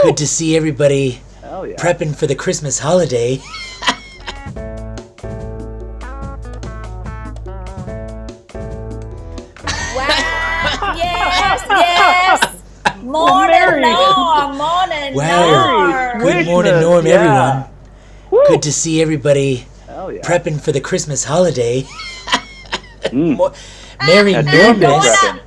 Good to see everybody Hell yeah. prepping for the Christmas holiday. Wow! Yes! Morning Norm! Morning Wow. Norm! Good morning, Swishness, Norm, yeah. everyone. Woo. Good to see everybody Hell yeah. prepping for the Christmas holiday. Mm. Merry That's going Normas. out.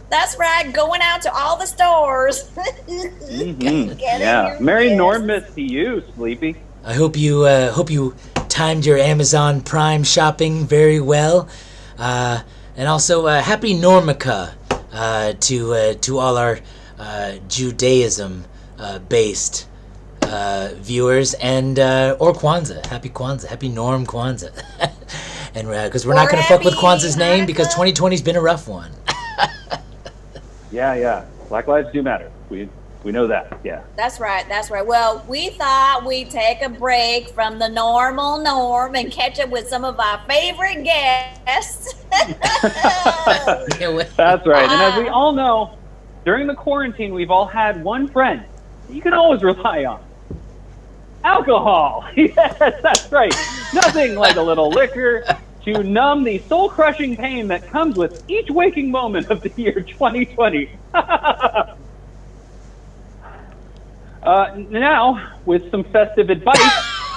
That's right, going out to all the stores. Mm-hmm. Getting Yeah. your Merry gifts. Normus to you, Sleepy. I hope you timed your Amazon Prime shopping very well, and also Happy Normica to all our Judaism based viewers, and or Kwanzaa. Happy Kwanzaa. Happy Norm Kwanzaa. And because we're not Or going to fuck with happy Kwanzaa's name because Hanukkah. 2020's been a rough one. Yeah. Black lives do matter. We know that. Yeah. That's right. Well, we thought we'd take a break from the normal norm and catch up with some of our favorite guests. That's right. And as we all know, during the quarantine, we've all had one friend that you can always rely on. Alcohol. Yes, that's right. Nothing like a little liquor to numb the soul-crushing pain that comes with each waking moment of the year 2020. Now, with some festive advice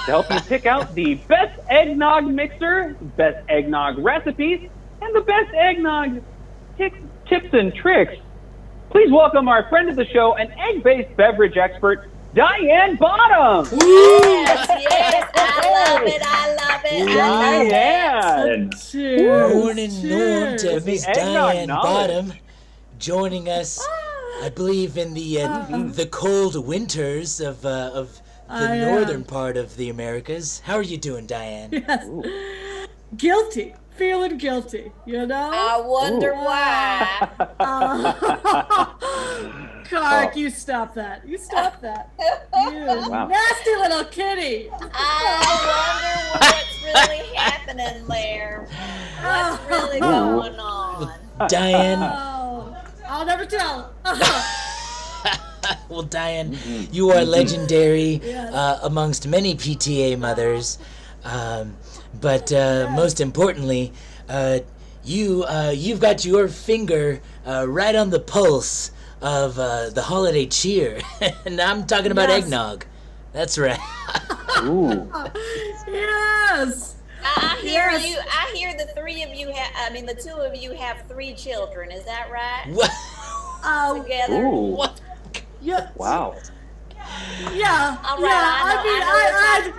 to help you pick out the best eggnog mixer, best eggnog recipes, and the best eggnog tips and tricks, please welcome our friend of the show, an egg-based beverage expert, Diane Bottom. Yes, I love it. Diane. Morning, Norm, to With the Miss eggnog Diane knowledge. Bottom, joining us, I believe, in the cold winters of the northern part of the Americas. How are you doing, Diane? Yes. Guilty. Feeling guilty, you know? I wonder why. Clark, you stop that. You stop that. You Wow. nasty little kitty. I wonder what's really happening there. What's really going on? Diane, Oh, I'll never tell. well, Diane, you are legendary Yes. amongst many PTA mothers, but most importantly, you've got your finger right on the pulse of the holiday cheer, and I'm talking about Yes. eggnog. That's right. Ooh. Yes. I hear Yes. you. I hear the three of you the two of you have 3 children. Is that right? What? Together. Ooh. What? Yeah. Wow. Yeah. All right, Yeah.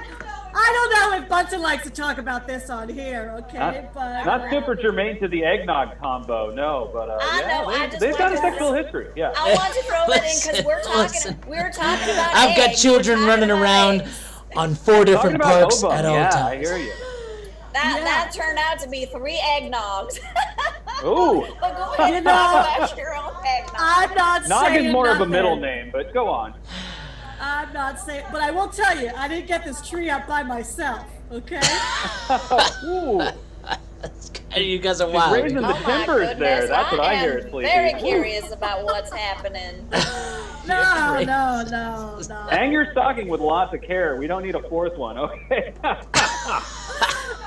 I don't know if Bunsen likes to talk about this on here, okay? But Not super germane to the eggnog combo, no, but I yeah, know, I just they've got a wanted to- sexual history, yeah. I want to throw that in because Listen. we're talking about. I've got eggs. children We're talking running about around eggs. on 4 different Talking about parks ovum, at all yeah, I times. hear you. That turned out to be 3 eggnogs. Ooh, But go ahead and talk about your own eggnog. I'm not Nog saying is more of a nothing. middle name, but go on. I'm not saying, but I will tell you, I didn't get this tree up by myself, okay? Ooh, You guys are she's wild. raising the Oh my timbers goodness, there. That's what I hear, am Sleepy. very Ooh. curious about what's happening. No. Hang your stocking with lots of care. We don't need a 4th one, okay?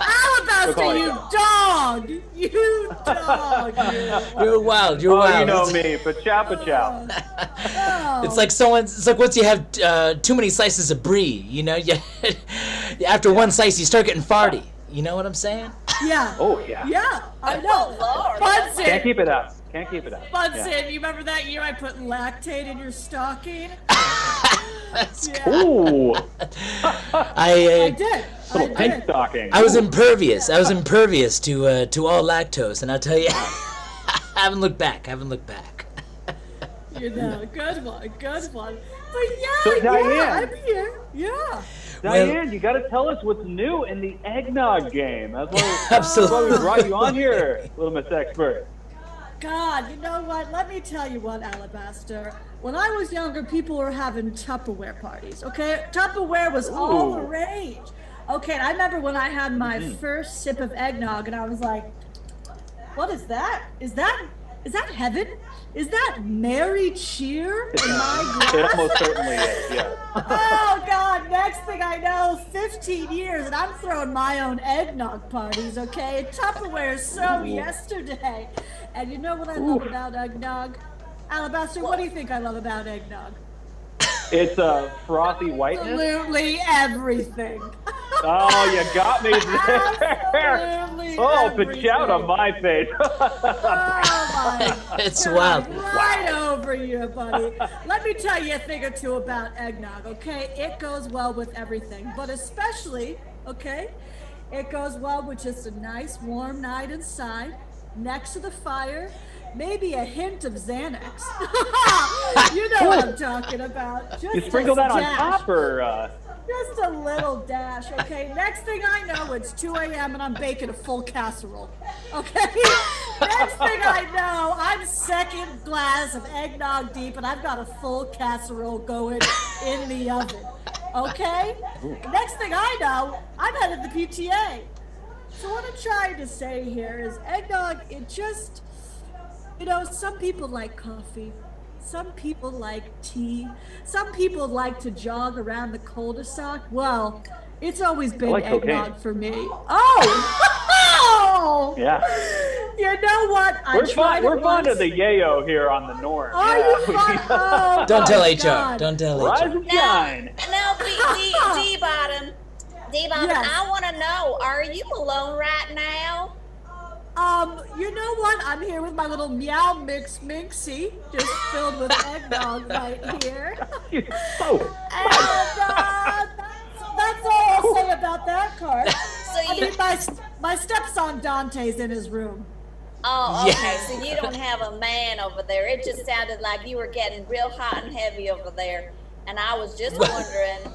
Alabaster, call you it. dog! You dog! You're wild. You're Oh, wild. you know It's- me, but chow. Oh. It's like once you have too many slices of brie, you know, after one slice you start getting farty. You know what I'm saying? Yeah. Oh, yeah. Yeah, I know. Oh, Lord. Bunsen, Can't keep it up. Bunsen, Yeah. you remember that year I put lactate in your stocking? Yeah, Ooh, I did. little pink stocking. I was impervious. I was impervious to all lactose, and I'll tell you, I haven't looked back. You know, good one. But So, yeah, Diane. I'm here. Yeah. Diane, you got to tell us what's new in the eggnog game. That's why Absolutely. we brought you on here, Little Miss Expert. God, you know what? Let me tell you what, Alabaster. When I was younger, people were having Tupperware parties, okay? Tupperware was all the Ooh. rage. Okay, and I remember when I had my first sip of eggnog, and I was like, what is that? Is that heaven? Is that Mary Cheer in my It glass? almost certainly is, yeah. Oh God, next thing I know, 15 years and I'm throwing my own eggnog parties, okay? Tupperware is so yesterday. And you know what I love about eggnog? Alabaster, what do you think I love about eggnog? It's a frothy whiteness. Absolutely everything. Oh, you got me there. Absolutely Oh, everything. shout on my face. Oh my It's God, wild. right over you, buddy. Let me tell you a thing or two about eggnog, okay? It goes well with everything, but especially, okay, it goes well with just a nice warm night inside, next to the fire, maybe a hint of Xanax. You know what I'm talking about. Just You sprinkle that on dash. top, or? Just a little dash, okay? Next thing I know, it's 2 a.m. and I'm baking a full casserole, okay? Next thing I know, I'm second glass of eggnog deep and I've got a full casserole going in the oven, okay? Next thing I know, I'm headed to the PTA. So what I'm trying to say here is eggnog, it just, you know, some people like coffee. Some people like tea. Some people like to jog around the cul-de-sac. Well, it's always been like eggnog cocaine. for me. Oh! Yeah. You know what? We're fond of the yayo here on the Norm. Are you fun? Oh, Don't tell my HR. God. Don't tell Rise HR. and shine. No, D-Bottom. D-Bottom, Yes. I want to know, are you alone right now? You know what? I'm here with my little meow mix minxie, just filled with eggnog right here. Oh, And that's all I'll say about that card. So I you, mean, my stepson Dante's in his room. oh, Yeah. okay, so you don't have a man over there. It just sounded like you were getting real hot and heavy over there. And I was just wondering,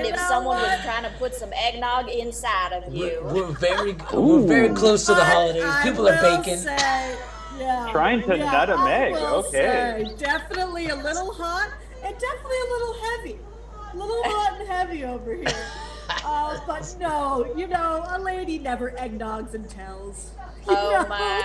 You if know someone was what? trying to put some eggnog inside of you. We're very close to the But holidays. I People are will baking. Say, yeah, Trying to nut a I meg, will okay. say, definitely a little hot and definitely a little heavy. A little hot and heavy over here. But no, you know, a lady never eggnogs and tells. You Oh know? my.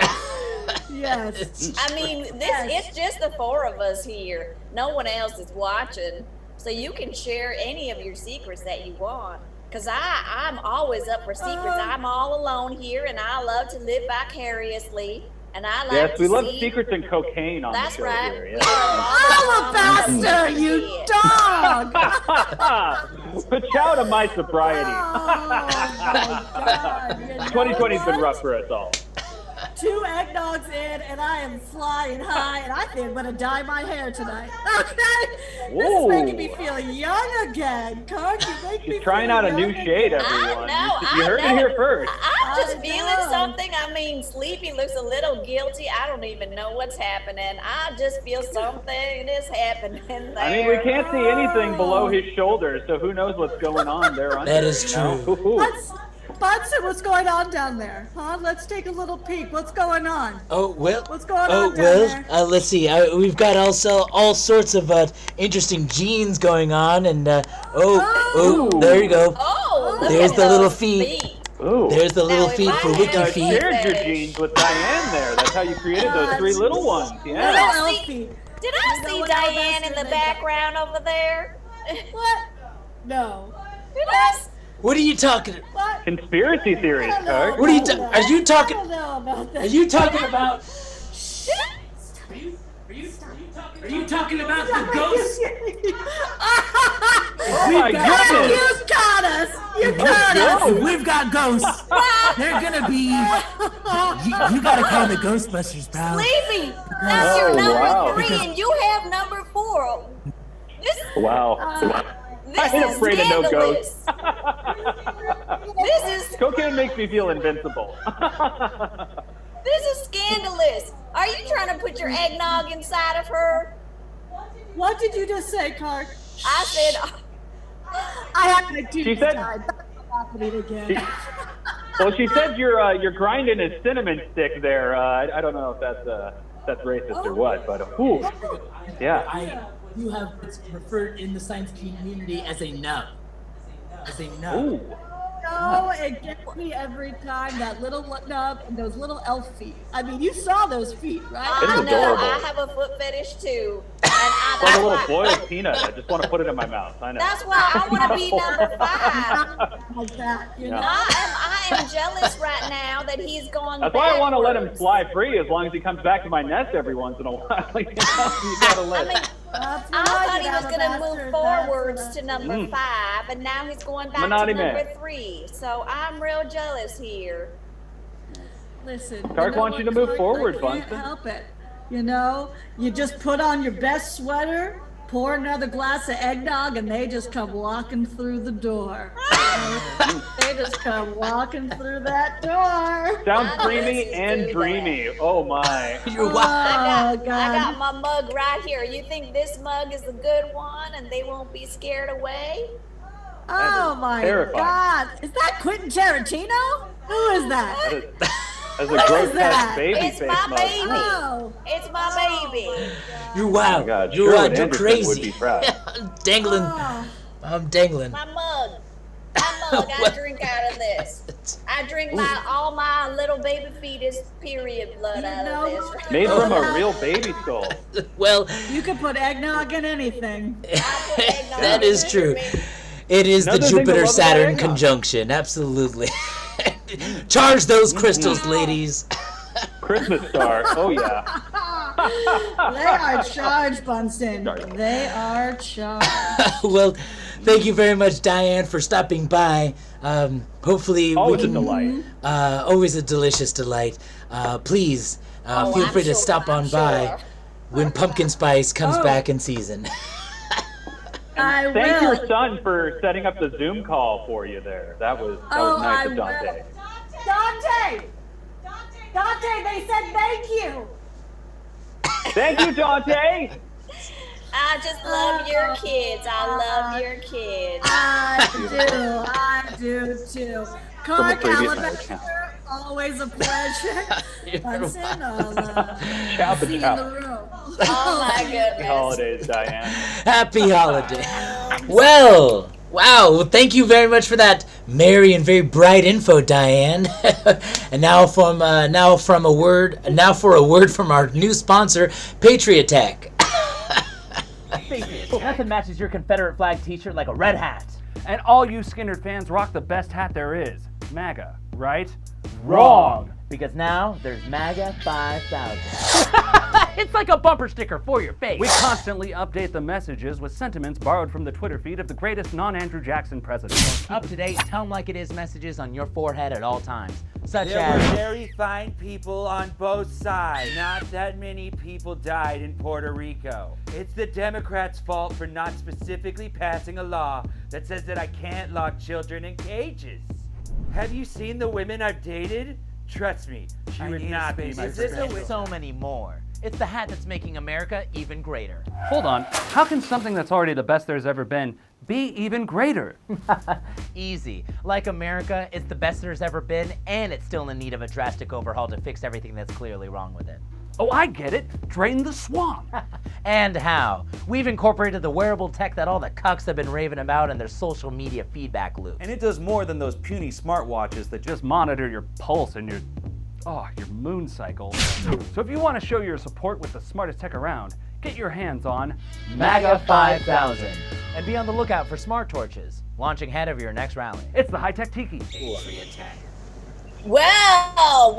Yes. I mean, it's just the four of us here. No one else is watching. So you can share any of your secrets that you want. Cause I'm always up for secrets. I'm all alone here and I love to live vicariously. And I like yes, to we love see. secrets and cocaine on That's the show right. here. We Yeah. love all the drama that we Alabaster, can you get. dog! But shout out my sobriety. Oh my God! You know 2020's been what? rough for us all. 2 eggnogs in, and I am flying high, and I think I'm gonna dye my hair tonight. Okay, this is making me Whoa. feel young again. Kirk, you make me She's trying feel out a new young shade, again. everyone. I You heard it know. here first. I'm just I feeling know. something. I mean, Sleepy looks a little guilty. I don't even know what's happening. I just feel something is happening there. I mean, we can't see anything below his shoulders, so who knows what's going on there under. That is you know? true. Ooh. Bunsen, what's going on down there? Huh? Let's take a little peek. What's going on? Oh, well. What's going Oh, on down well, there? let's see. We've got also all sorts of interesting genes going on, and Oh. there you go. Oh, look There's at the little those feet. Ooh. There's the little Now, if feet I for had Wiki a You Feet. shared your Fish. genes with Diane there. That's how you created those 3 little ones. Little Yeah. elf feet. Did I You know see what, Diane Alabaster, in the they got- background over there? What? No. Did I? What are you talking? What? Conspiracy theories, I don't know Kirk. What are you about ta- that. are you talking- I don't know about that. Are you talking about? Are you talking about the ghosts? Oh my goodness. You got us. You got us. Go. We've got ghosts. They're gonna be. You gotta call the Ghostbusters, pal. Sleepy, that's your Oh, number wow. 3, and you have number 4. This, Wow. this I ain't is afraid of no scandalous. ghosts. This is Cocaine makes me feel invincible. this is scandalous. Are you trying to put your eggnog inside of her? What did you just say, Clark? I said, I have to do She said- That's happening again. Well, she said you're grinding a cinnamon stick there. I don't know if that's racist or what, but ooh, yeah. You have what's referred in the science community as a nub. As a nub. Ooh. know, it gets me every time, that little nub and those little elf feet. I mean, you saw those feet, right? It's I know. adorable. I have a foot fetish too, and It's like a little boiled peanut. I just want to put it in my mouth. I know. that's why I want to be number 5. Like that, you know? I am jealous right now that he's gone. That's why I want to let him backwards. fly free as long as he comes back to my nest every once in a while. You gotta let I mean, That's I what thought did, he was I'm a going to bastard, move forwards that's to what number 5, and now he's going back Menotti to man. number 3. So I'm real jealous here. Listen, Clark wants you to move forward, I can't Bunsen. help it. You know, you just put on your best sweater, pour another glass of eggnog, and they just come walking through the door. They just come walking through that door. Sounds I creamy just and do dreamy. Oh my. You're Oh, wild. I God. got my mug right here. You think this mug is a good one and they won't be scared away? Oh my terrifying. God. Is that Quentin Tarantino? Who is that? As a What is grotesque that? baby It's face my mug. baby. Oh. It's my baby. You're wild. Oh my God, You're wild. Sherwood You're Anderson crazy. would be proud. I'm dangling. Oh. I'm dangling. My mug. My mug. I What? drink out of this. I drink all my little baby fetus period blood You out know of this. what? Made from a Oh. real baby skull. Well, You can put eggnog in anything. I put eggnog that in is it, true. baby. It is the Another thing to Jupiter love about Saturn eggnog. conjunction. Absolutely. Charge those crystals, ladies. Christmas star. Oh yeah. They are charged, Bunsen. They are charged. Well, thank you very much, Diane, for stopping by. Hopefully, Always we a can. delight. Always a delicious delight. Please Oh, feel I'm free to sure, stop I'm on by sure. when pumpkin spice comes Oh. back in season. I Thank will. your son for setting up the Zoom call for you there. That was Oh, nice I of Dante. will. Dante! Dante, they said thank you. Thank you, Dante. I just love your kids. I love your kids. I do too. From a Clark previous marriage. Alabaster, always a pleasure. You're Bunsen, I'll Ciao, see you in ciao. the room. Oh my Happy goodness. holidays, Diane. Happy holiday. Well, wow. Well, thank you very much for that merry and very bright info, Diane. And now for a word from our new sponsor, Patriot Tech. Face it, nothing matches your Confederate flag t-shirt like a red hat. And all you Skinner fans rock the best hat there is, MAGA, right? Wrong. Because now there's MAGA 5000. It's like a bumper sticker for your face. We constantly update the messages with sentiments borrowed from the Twitter feed of the greatest non-Andrew Jackson president. Up to date, tell them like it is messages on your forehead at all times. Such There were as, very fine people on both sides. Not that many people died in Puerto Rico. It's the Democrats' fault for not specifically passing a law that says that I can't lock children in cages. Have you seen the women I've dated? Trust me, she would not be my is this friend. and so many more. It's the hat that's making America even greater. Hold on, how can something that's already the best there's ever been be even greater? Easy. Like America, it's the best there's ever been, and it's still in need of a drastic overhaul to fix everything that's clearly wrong with it. Oh, I get it. Drain the swamp. And how? We've incorporated the wearable tech that all the cucks have been raving about in their social media feedback loops. And it does more than those puny smartwatches that Just monitor your pulse and your moon cycle. So if you want to show your support with the smartest tech around, get your hands on MAGA 5000. And be on the lookout for smart torches, launching ahead of your next rally. It's the high-tech tiki. Well.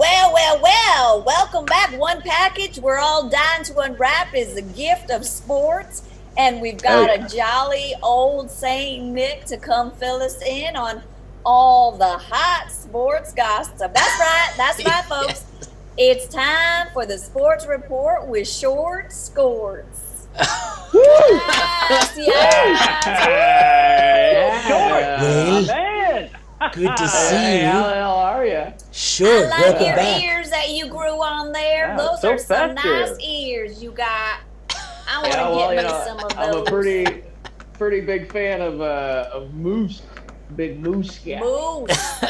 Welcome back. One package we're all dying to unwrap is the gift of sports. And we've got a jolly old Saint Nick to come fill us in on all the hot sports gossip. That's right, folks. It's time for the sports report with Short Scorts. Ray, Man. good to see you. How the hell are you? Sure, I like welcome your back. ears that you grew on there. Yeah, Those so are some festive. nice ears you got. I want to Yeah, well, get you me know, some of I'm those. a pretty big fan of moose, big moose guy. Moose.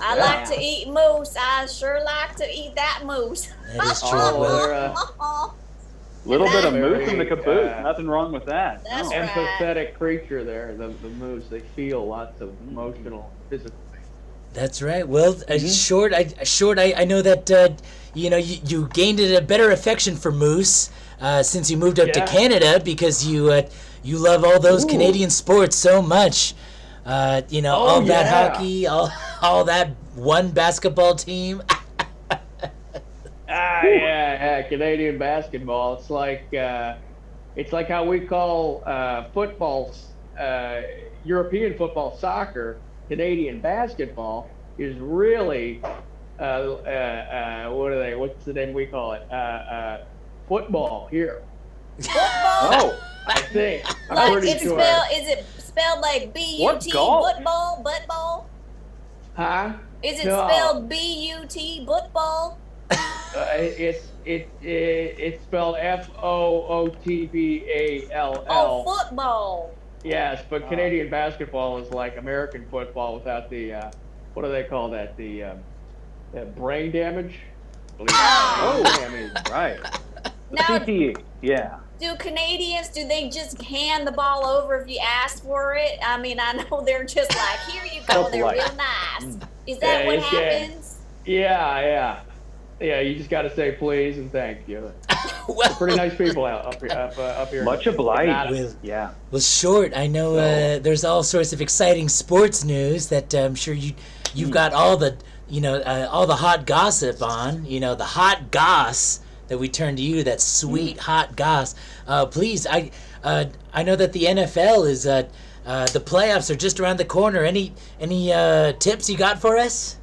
I like to eat moose. I sure like to eat that moose. That is true. Oh, Well, they're Little bit of Very, moose in the caboose. uh, Nothing wrong with that. That's No. right. empathetic creature there, the moose. They feel lots of emotional, physical. That's right. Well, Short, I know that you gained a better affection for Moose since you moved up to Canada because you love all those Canadian sports so much. All that hockey, all that one basketball team. Canadian basketball. It's like how we call football, European football, soccer. Canadian basketball is really what's the name we call it? Football here. Football? I think. I'm Like pretty it's sure. is it spelled like B-U-T, golf? football? Huh? Is it No. spelled B-U-T, football? It's spelled Football. Oh, football. Yes, but Canadian basketball is like American football without the what do they call that? The brain damage. Oh, damage. right. Now, CTE. Yeah. do Canadians, do they just hand the ball over if you ask for it? I mean, I know they're just like, here you go, they're polite. real nice. Is that what happens? Yeah. You just got to say please and thank you. They're pretty nice people up here. Much obliged. Well, Yeah. Well, Short, I know there's all sorts of exciting sports news that I'm sure you've got all the all the hot gossip on. The hot goss that we turn to you, that sweet hot goss. Please, I know that the NFL is the playoffs are just around the corner. Any tips you got for us?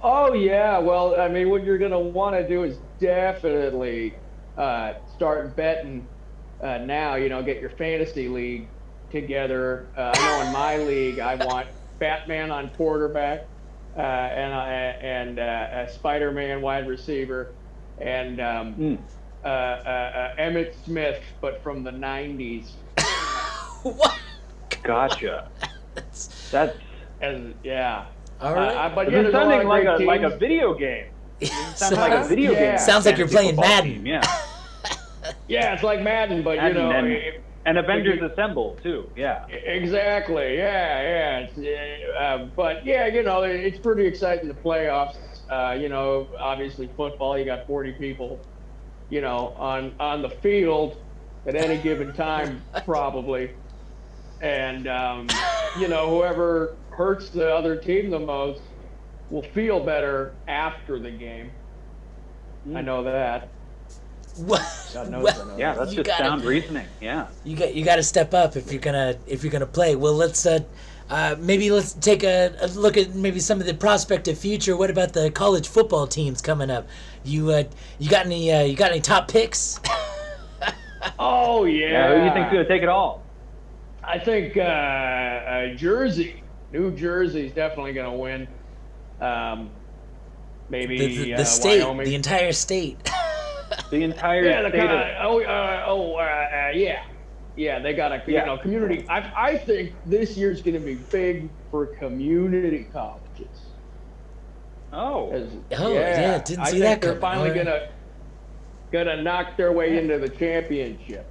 Oh yeah, well, I mean, what you're gonna want to do is definitely start betting now. Get your fantasy league together. I know in my league, I want Batman on quarterback, and Spider-Man wide receiver, and Emmitt Smith, but from the '90s. What? Gotcha. That's Yeah. All right. But it's there's a lot sounding of like great a teams. video game. It sounds like a video game. Sounds like you're Fantasy playing football Madden. team, yeah. Yeah, it's like Madden, but And Avengers Assemble too. Yeah. Exactly. Yeah. But yeah, it's pretty exciting, the playoffs. Obviously football, you got 40 people, on the field at any given time, probably. And, whoever hurts the other team the most will feel better after the game. I know that. What? God knows I know Yeah, that. that's You just gotta- sound reasoning. Yeah. You got to step up if you're gonna play. Well, let's maybe let's take a look at maybe some of the prospective future. What about the college football teams coming up? You got any top picks? Oh, yeah. Yeah. Who do you think's gonna take it all? I think New Jersey's definitely going to win. Maybe The state, Wyoming. the entire state. The entire Yeah, state of yeah. They got a community. I think this year's going to be big for community colleges. Oh. Yeah, didn't I see think that they're coming. finally All right. gonna knock their way into the championship,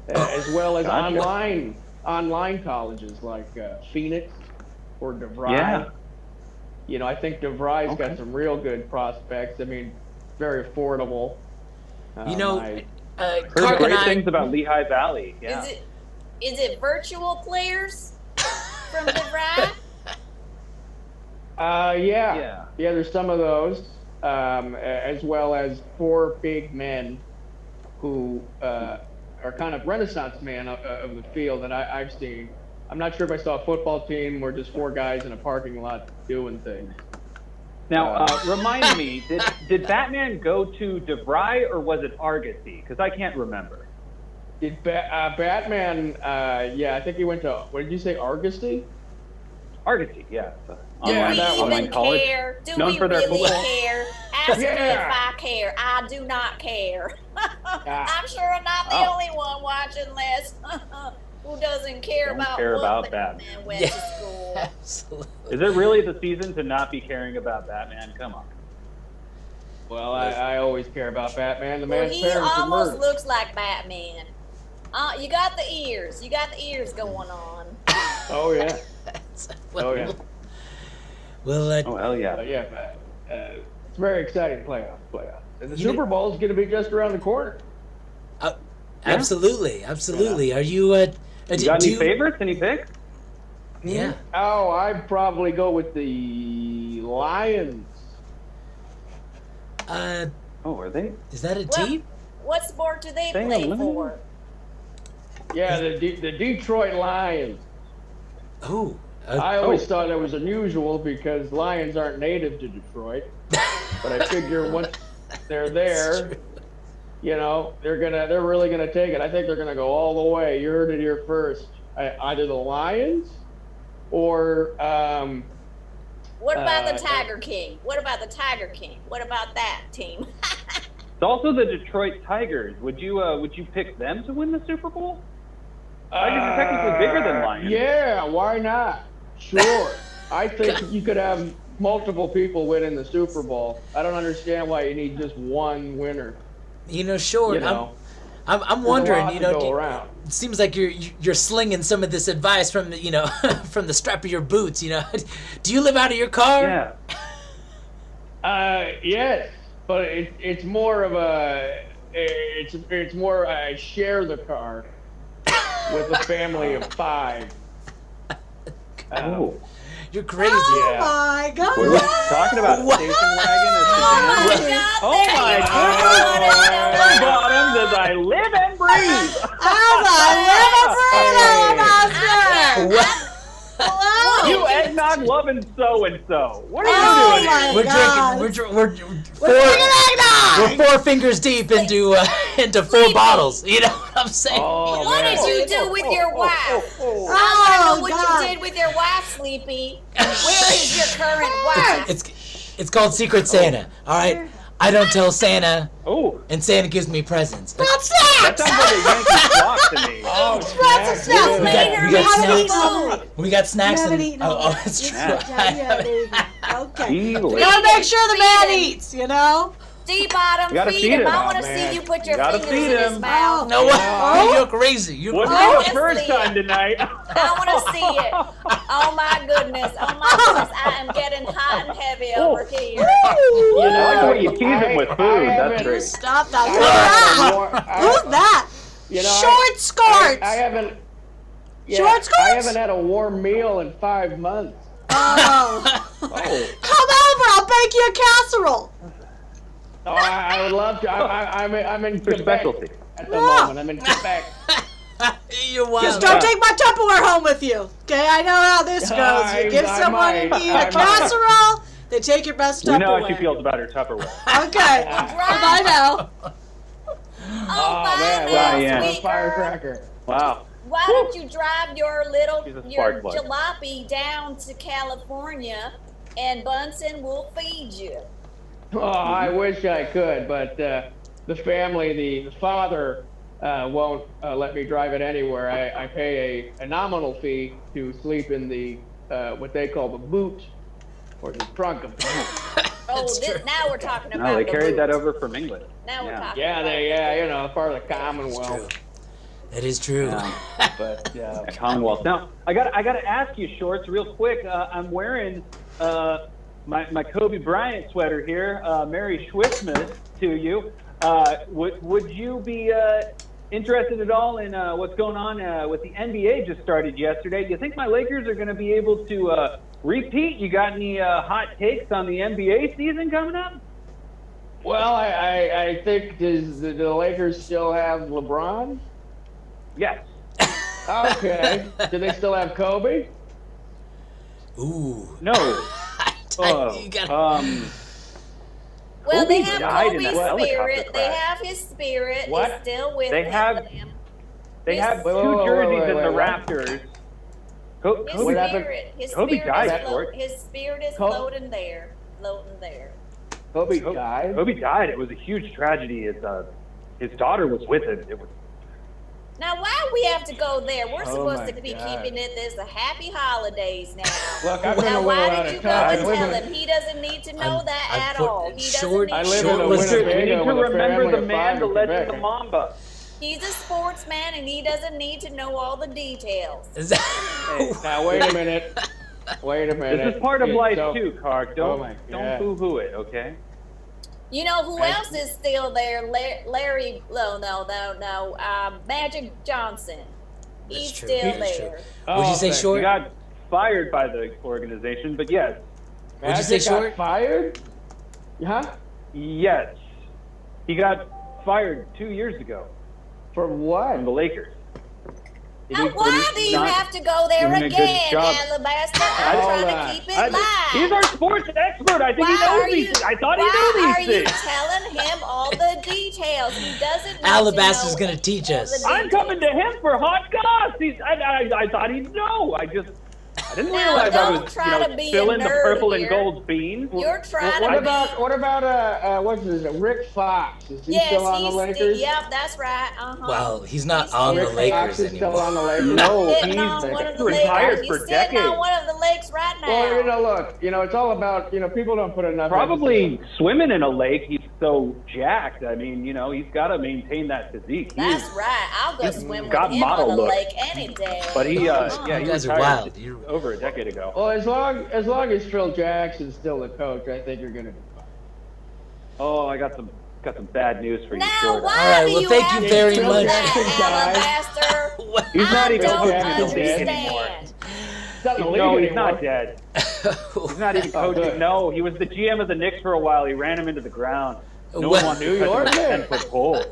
as well as Gotcha. online colleges like Phoenix or DeVry. Yeah. I think DeVry's Okay. got some real good prospects. I mean, very affordable. You know, I- Heard Clark great and I. things about Lehigh Valley. Yeah. Is it virtual players from DeVry? Yeah, there's some of those, as well as 4 big men who are kind of renaissance man of the field that I've seen. I'm not sure if I saw a football team or just 4 guys in a parking lot doing things. Now, remind me, did Batman go to DeVry or was it Argosy? Because I can't remember. Batman, I think he went to, what did you say, Argosy? Argosy, yeah. Do Yeah, we that one. even Online college. care? Do Known we for their really football. care? Ask me if Yeah. I care. I do not care. I'm sure I'm not the Oh. only one watching this who doesn't care Don't about care what about Batman went Yeah. to school. Absolutely. Is it really the season to not be caring about Batman? Come on. Well, I always care about Batman. The Well, man's he parents were almost murdered. looks like Batman. You got the ears. You got the ears going on. Oh, yeah. Oh, yeah. Well, Oh hell yeah! It's very exciting playoffs. And the You know- Super Bowl is going to be just around the corner. absolutely. Are you? You got any favorites? Any picks? Yeah. Oh, I'd probably go with the Lions. Oh, are they? Is that a Well, team? what sport do they Staying play eliminated? for? Yeah, the Detroit Lions. Oh. I always thought that was unusual because Lions aren't native to Detroit. But I figure once they're there, you know, they're really gonna take it. I think they're gonna go all the way. You heard it here first. Either the Lions or What about the Tiger King? What about the Tiger King? What about that team? It's also the Detroit Tigers. Would you pick them to win the Super Bowl? Tigers are technically bigger than Lions. Yeah, why not? Sure. I think you could have multiple people winning the Super Bowl. I don't understand why you need just one winner. You know, sure. You know, I'm wondering. There's a lot to go around. It seems like you're slinging some of this advice from the, from the strap of your boots. You know, do you live out of your car? Yeah. Yes, but it's more of a it's more I share the car with a family of 5. Oh. You're crazy. Oh my God! We're talking about station wagon as sedans. Oh my God! Bottoms as I live and breathe. Hello. You eggnog loving so and so. What are you doing here? We're drinking. We're 4 fingers deep into 4 bottles. You know what I'm saying? Oh, What man. did you do with your wife? I Oh, want to know what God. you did with your wife, Sleepy. Where is your current wife? It's called Secret Santa. All right. I don't tell Santa, Oh, and Santa gives me presents. that sounds like a Yankee swap to me. Oh, Snacks. snacks. You made her we got miss snacks. food. We got snacks. You haven't and, eaten oh, all that's true. Yeah, there you go. Okay. Delicious. Gotta make sure the man Feed him. eats, you know? D-bottom, You gotta feed feed him. him. I want Oh, to man. see you put your Gotta fingers feed in his him. mouth. No, you're crazy. You're Well, crazy. not the Honestly. first time tonight. I want to see it. Oh my goodness. Oh my goodness. I am getting hot and heavy over here. I like the way you tease him with food. That's great. Stop that. Who's Who's that? You know, Short skirts. I haven't. Yeah, Short skirts? I haven't had a warm meal in 5 months. Oh. Come over. I'll bake you a casserole. Oh, I would love to. I'm in Your Quebec specialty. at the moment. I'm in Quebec. You're wild. Just don't take my Tupperware home with you. Okay, I know how this goes. You give I someone in might. need I a might. casserole, they take your best We Tupperware. know how she feels about her Tupperware. Okay, I know. Oh my man, Diane. goodness, a sweet girl. firecracker. Wow. Why don't you drive your She's a your spark plug. jalopy down to California and Bunsen will feed you. Oh, I wish I could, but the family, the father, won't let me drive it anywhere. I pay a nominal fee to sleep in the what they call the boot or the trunk of the boot. Oh, That's true. now we're talking about No, they the carried that boots. over from England. Now we're Yeah. talking Yeah, about you know, part of the Commonwealth. That is true. But yeah. Commonwealth. Now, I got to ask you, Shorts, real quick. I'm wearing my Kobe Bryant sweater here. Merry Schwissmas to you. Would you be interested at all in what's going on with the NBA just started yesterday? Do you think my Lakers are going to be able to repeat? You got any hot takes on the NBA season coming up? Well, I think does the Lakers still have LeBron? Yes. Okay. Do they still have Kobe? Ooh. No. You gotta- Well, they Kobe have died in Kobe's that helicopter spirit. They crash. have his spirit. What? It's still with They have- them. They His- have Wait, two wait, jerseys wait, in the wait, what? Raptors. His Kobe, happened? spirit. His Kobe spirit died is for it. His spirit is Kobe- floating there. Floating there. Kobe died. Kobe died. It was a huge tragedy. His daughter was with him. It was Now, why we have to go there? We're Oh supposed my to be God. keeping it as a happy holidays now. Look, I've been Now, a why little out did you of go touch. and tell him? He doesn't need to know that I'm at put- all. He doesn't short- need I to live Short in a was- Winnebago we need to with a remember family the of man, 5 the in legend, Quebec. the Mamba. He's a sportsman and he doesn't need to know all the details. Is that- Now wait a minute. Wait a minute. This is part of Yeah, life so- too, Kark. Oh my Don't God. boo-hoo it, okay? You know who else is still there? Larry, no, Magic Johnson. He's true, still that is true. there. Would you say okay. He Short? got fired by the organization, but yes, Would you say Magic got Short? fired? Huh? yes, he got fired 2 years ago For what? from the Lakers. Now, why do you have to go there doing a good again, job. Alabaster? I'm Hold trying on. to keep it live. He's our sports expert. I think he Why knows are these. you? I thought he Why knew are these you things. telling him all the details? He doesn't. Need Alabaster's to know gonna teach us. all the I'm coming to him for hot goss. I thought he'd know. I didn't Now, realize I don't was try to be a spilling the nerd purple and here. gold beans. You're trying What to about what's his name? Rick Fox? Is he Yes, still on the he's Lakers? Yep, that's right. Well, he's not He's on the still Lakers Fox is still anymore. on the Lakers. No, sitting on he's one of the retired lakes. for He's sitting on decades. one of the lakes right now. Well, look, it's all about, people don't put enough. Probably swimming in a lake. He's so jacked. I mean, he's got to maintain that physique. That's right. I'll go swim with got him model on the look. lake any day. But he, You he guys are retired wild. You're- over a decade ago. Well, as long as Phil Jackson's still the coach, I think you're gonna do fine. Oh, I got some bad news for you, Now, Short. why All right, do well, you thank have you to very do much. that, Alabaster? He's not I even don't coaching the league anymore. understand. He's not in the league No, he's anymore. not dead. He's not even coaching. No, he was the GM of the Knicks for a while. He ran him into the ground. No What? one wants New to touch York him in a Knicks. 10-foot hole.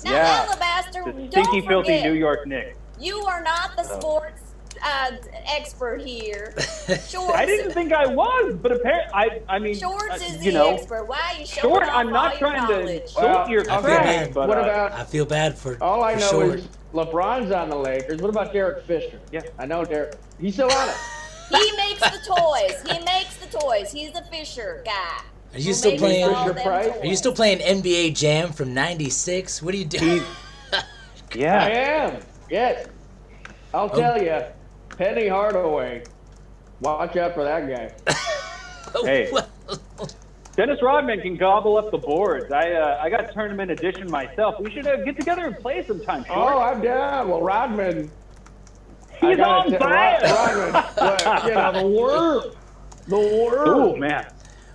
Now, Yeah. Alabaster, The don't stinky, filthy forget, New York Knicks. you are not the sports expert here. Shorts, I didn't think I was, but apparently, I mean, Shorts is you the know, expert. Why are you showing Short, off I'm all not your trying knowledge? to tilt your I feel credit, bad. but What about I feel bad for all I for know Short. is LeBron's on the Lakers. What about Derek Fisher? Yeah. I know Derek. He's still on it. He makes the toys. He makes the toys. He's the Fisher guy. Are you Who still makes playing? all Fisher them Price? toys. Are you still playing NBA Jam from '96? What are you doing? I yeah. am. Yes. I'll tell you, Penny Hardaway. Watch out for that guy. Hey. Dennis Rodman can gobble up the boards. I got tournament edition myself. We should get together and play sometime. Short. Oh, I'm down. Well, Rodman. I He's gotta on tell- fire. Rodman, the worm. The worm. Oh man.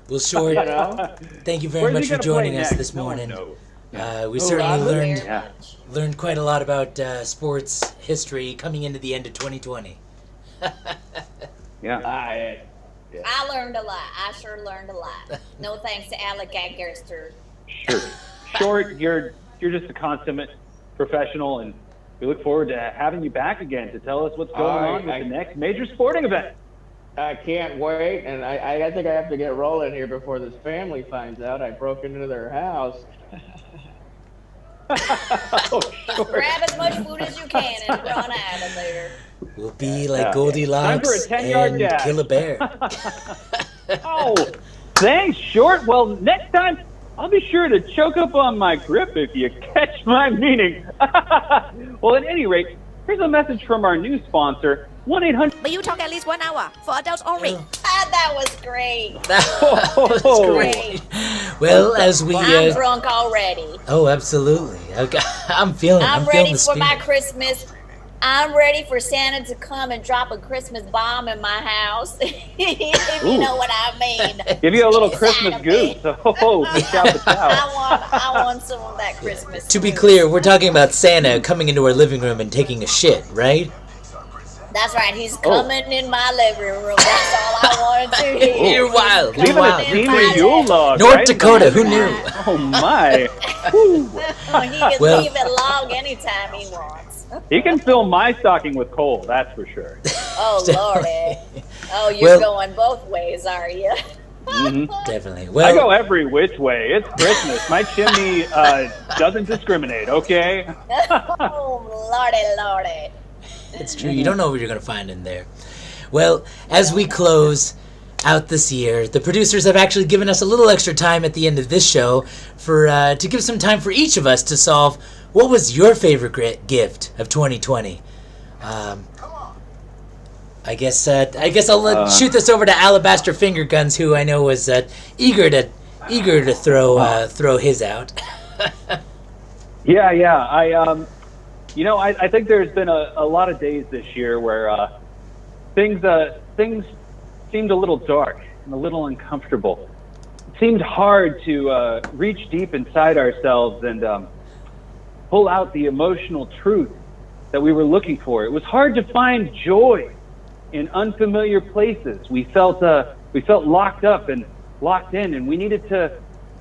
Well, Short, You know? thank you very Where's much he for gonna joining play us next? this No one morning. knows. We certainly Rodman? learned Very Yeah. much. quite a lot about sports history coming into the end of 2020. Yeah. I learned a lot. I sure learned a lot. No thanks to Alec Aggerster. Sure. Short, you're just a consummate professional, and we look forward to having you back again to tell us what's going on with the next major sporting event. I can't wait, and I think I have to get rolling here before this family finds out I broke into their house. Oh, Short. Grab as much food as you can and run out of there. We'll be like Yeah. Goldilocks Time for a 10-yard and dash. kill a bear. Oh, thanks, Short. Well, next time, I'll be sure to choke up on my grip if you catch my meaning. Well, at any rate, here's a message from our new sponsor, 1-800. But you talk at least 1 hour for adults only. That was great. That's Oh. great. Well, as we I'm drunk already. oh, absolutely. Okay. I'm feeling I'm feeling ready the for my spirit. Christmas. I'm ready for Santa to come and drop a Christmas bomb in my house. If you know what I mean. Give you a little Inside Christmas of me. goose. Oh, chow the chow. I want some of that Christmas. To be goose. clear, we're talking about Santa coming into our living room and taking a shit, right? That's right. He's Oh. coming in my living room. That's all I wanted to hear. You're wild. You're Leaving a wild. steamy Yule log. North right? Dakota, who knew? Oh, my. Whew. Oh, he can Well- leave it long anytime he wants. He can fill my stocking with coal, that's for sure. Oh, Lordy. Oh, you're Well- going both ways, are you? Definitely. I Well, go every which way. It's Christmas. My chimney doesn't discriminate, okay? Oh, Lordy. it's true. You don't know what you're going to find in there. Well, as we close out this year, the producers have actually given us a little extra time at the end of this show for to give some time for each of us to solve what was your favorite gift of 2020. I guess I'll shoot this over to Alabaster Finger Guns, who I know was eager to throw his out. Yeah. I think there's been a lot of days this year where things seemed a little dark and a little uncomfortable. It seemed hard to reach deep inside ourselves and pull out the emotional truth that we were looking for. It was hard to find joy in unfamiliar places. We felt locked up and locked in, and we needed to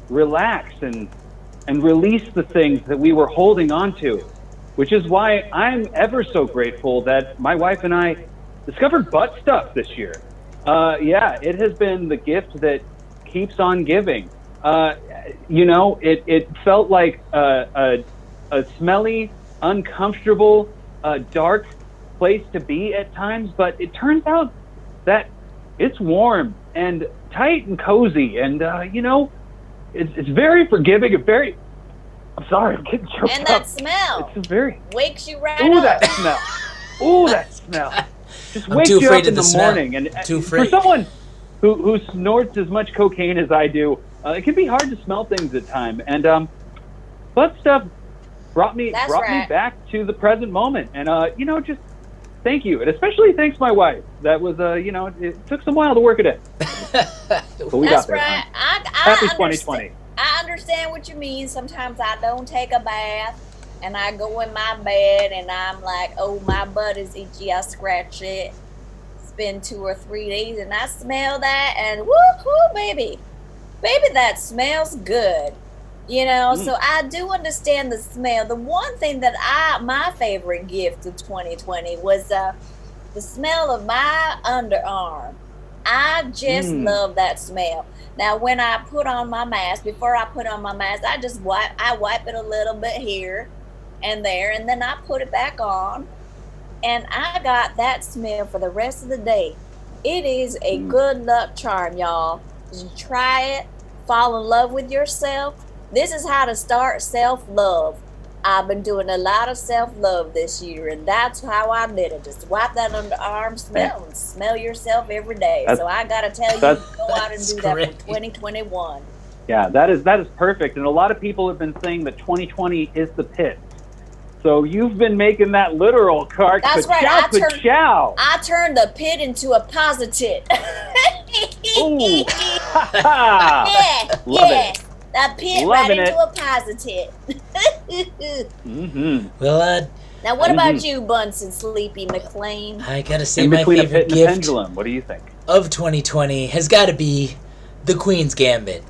relax and release the things that we were holding on to, which is why I'm ever so grateful that my wife and I discovered butt stuff this year. Yeah, it has been the gift that keeps on giving. It felt like a smelly, uncomfortable, dark place to be at times, but it turns out that it's warm and tight and cozy, and it's very forgiving and very. I'm sorry, I'm getting choked up. And that smell. It's very wakes you right Ooh, up. that smell. Ooh, that smell. Just I'm wakes too you afraid up of in the the smell. morning. And Too for afraid. someone who snorts as much cocaine as I do, it can be hard to smell things at times. And butt stuff brought me back to the present moment. And just thank you, and especially thanks my wife. That was it took some while to work it in, but we got there. Right. Happy 2020. I understand what you mean. Sometimes I don't take a bath and I go in my bed and I'm like, oh, my butt is itchy. I scratch it. It's been 2 or 3 days and I smell that and woo-hoo, baby. Baby, that smells good. So I do understand the smell. The one thing that my favorite gift of 2020 was the smell of my underarm. I just love that smell. Now, when I put on my mask, before I put on my mask, I wipe it a little bit here and there, and then I put it back on, and I got that smell for the rest of the day. It is a good luck charm, y'all. You try it, fall in love with yourself. This is how to start self-love. I've been doing a lot of self-love this year, and that's how I did it. Just wipe that underarm smell and smell yourself every day. So I got to tell you, go out and do that for 2021. Yeah, that is perfect. And a lot of people have been saying that 2020 is the pit. So you've been making that literal, Clark. That's right. I turned the pit into a positive. Ooh. Love it. That pit right into a positive. Well, now what about you, Bunsen Sleepy McLean? I gotta say, in my between favorite a pit and gift a pendulum. What do you think? of 2020 has got to be the Queen's Gambit.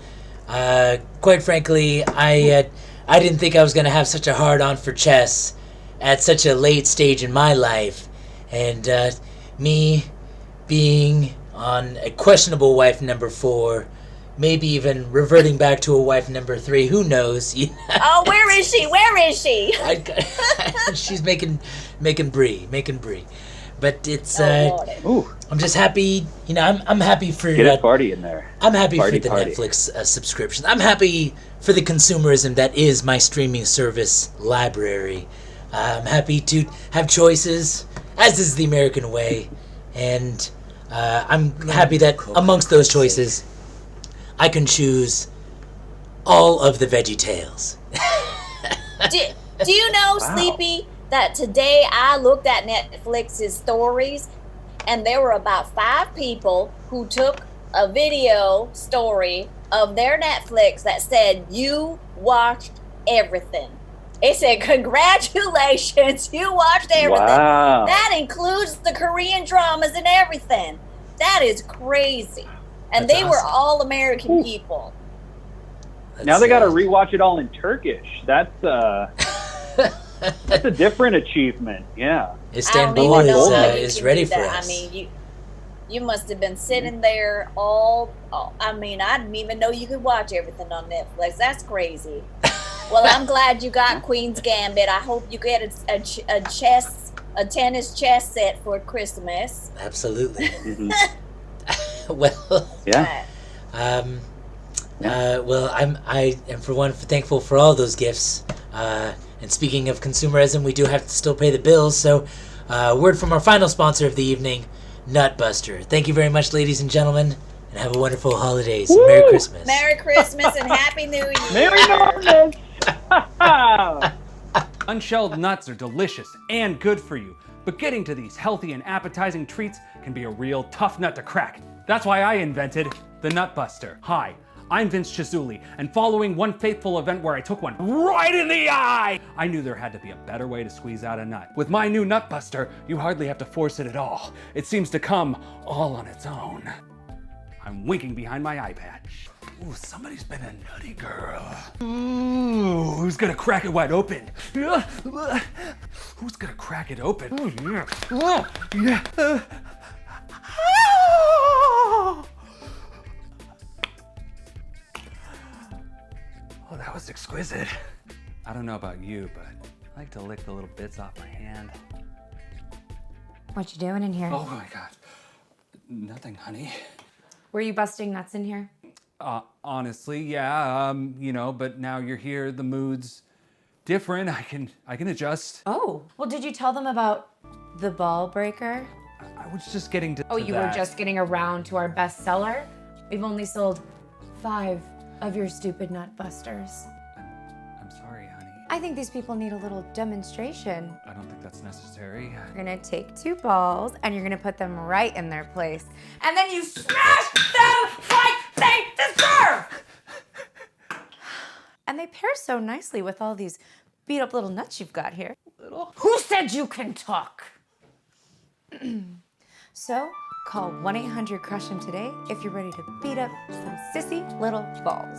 Quite frankly, I didn't think I was gonna have such a hard-on for chess at such a late stage in my life, and me being on a questionable wife number 4. Maybe even reverting back to a wife number 3. Who knows? Oh, where is she? Where is she? She's making brie. But it's I'm just happy. I'm happy for get a party in there. I'm happy for the Netflix subscription. I'm happy for the consumerism that is my streaming service library. I'm happy to have choices, as is the American way, and I'm happy that amongst those choices, I can choose all of the Veggie Tales. Do you know, Sleepy, that today I looked at Netflix's stories, and there were about 5 people who took a video story of their Netflix that said, you watched everything. It said, congratulations, you watched everything. Wow. That includes the Korean dramas and everything. That is crazy. And That's they were awesome. all American people. Now they got to rewatch it all in Turkish. That's a different achievement. Yeah. Istanbul is ready for us. I mean, you must have been sitting there all. I mean, I didn't even know you could watch everything on Netflix. That's crazy. Well, I'm glad you got Queen's Gambit. I hope you get a tennis chess set for Christmas. Absolutely. Mm-hmm. Well, yeah. Well, I am for one thankful for all those gifts. And speaking of consumerism, we do have to still pay the bills. So, word from our final sponsor of the evening, Nutbuster. Thank you very much, ladies and gentlemen, and have a wonderful holidays. Woo! Merry Christmas. Merry Christmas and Happy New Year. Merry Norman. Unshelled nuts are delicious and good for you, but getting to these healthy and appetizing treats can be a real tough nut to crack. That's why I invented the Nut Buster. Hi, I'm Vince Chizzuli, and following one fateful event where I took one right in the eye, I knew there had to be a better way to squeeze out a nut. With my new Nut Buster, you hardly have to force it at all. It seems to come all on its own. I'm winking behind my eye patch. Ooh, somebody's been a nutty girl. Ooh, who's gonna crack it wide open? Who's gonna crack it open? Oh, yeah. Oh, that was exquisite. I don't know about you, but I like to lick the little bits off my hand. What you doing in here? Oh my God. Nothing, honey. Were you busting nuts in here? Honestly, yeah, but now you're here, the mood's different. I can adjust. Oh, well, did you tell them about the ball breaker? I was just getting to Oh, you that. were just getting around to our bestseller? We've only sold 5 of your stupid nut busters. I'm sorry, honey. I think these people need a little demonstration. I don't think that's necessary. You're gonna take 2 balls and you're gonna put them right in their place. And then you smash them like they deserve! And they pair so nicely with all these beat up little nuts you've got here. Who said you can talk? So, call 1-800-CRUSH-HIM today if you're ready to beat up some sissy little balls.